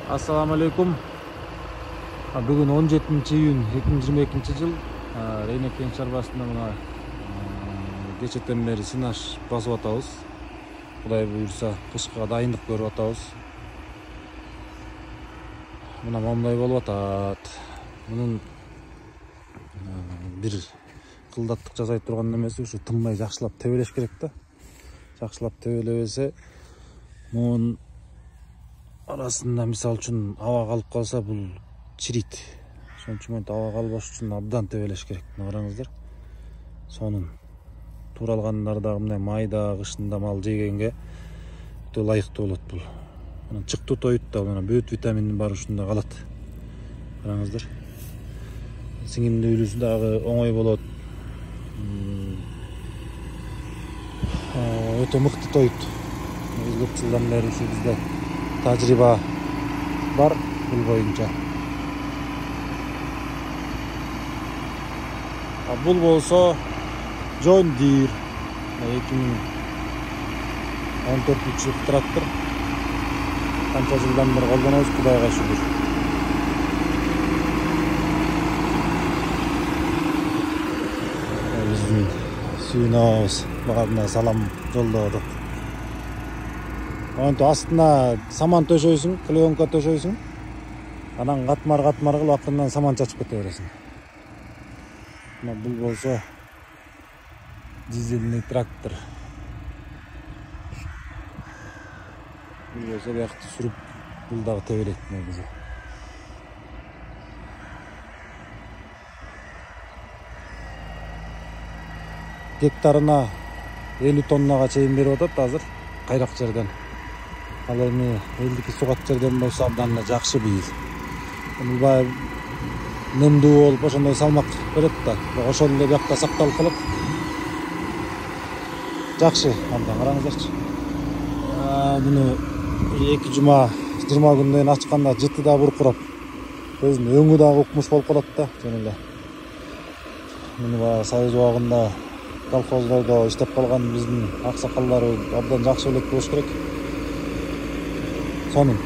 Assalamu alaikum. Бүгін 17 июнь 2022 жыл. Рейнек кең шарбасында мына кечеттен бери сынаш басып атабыз. Кудай буйрса кышка дайындык көрүп атабыз. Мына момундай болуп атат. Мунун бир кылдаттык жасай турган эмеси ушу тынбай жакшылап тебелеш керек да. Жакшылап тебелебесе мунун арасында мисал үчүн аба калып калса бул чирийт. Ошон үчүн аба калбаш үчүн абдан тебелеш керек. Мына караңыздар. Сонун тууралгандар дагы мындай майда кышында мал жегенге өтө ылайыктуу болот бул. Мына чыктуу тоют да мына бөт витаминдин баары ушунда калат. Караңыздар. Сиңимдүүлүсү дагы оңой болот. Өтө мыкты тоют. Биз көп жылдан бери ушу бизде тажрыйба бар бул боюнча. Бул болсо John Deere 2014 трактор. Канча жылдан бери колдонобуз, Кудайга шүгүр. Биздин сүйүнөбүз багына салам жолдодук. Онто астына саман төшөйсүң, клеенка төшөйсүң. Анан катмар кылып акырынан саман чачып кете бересиң. Мына бул болсо дизельный трактор. Бул болсо биякты сүрүп бул дагы тебелейт негизи. Гектарына 50 тоннага чейин берип атат азыр кайрак жерден. Ал эми элдики сугат жерден болсо абдан жакшы бийил. Бул баягы немдүү болуп ошондой салмак берет да. Ошол эле биякта сакталып калат. Жакшы, абдан караңыздарчы. Буну 2 жума 20 күндөн ачканда жыты да буркурап, өзүнүн өңү дагы укмуш болуп калат да, жөн эле. Муну баягы союз убагында колхоздордо иштеп калган биздин аксакалдар абдан жакшы билет болуш керек. Сонун.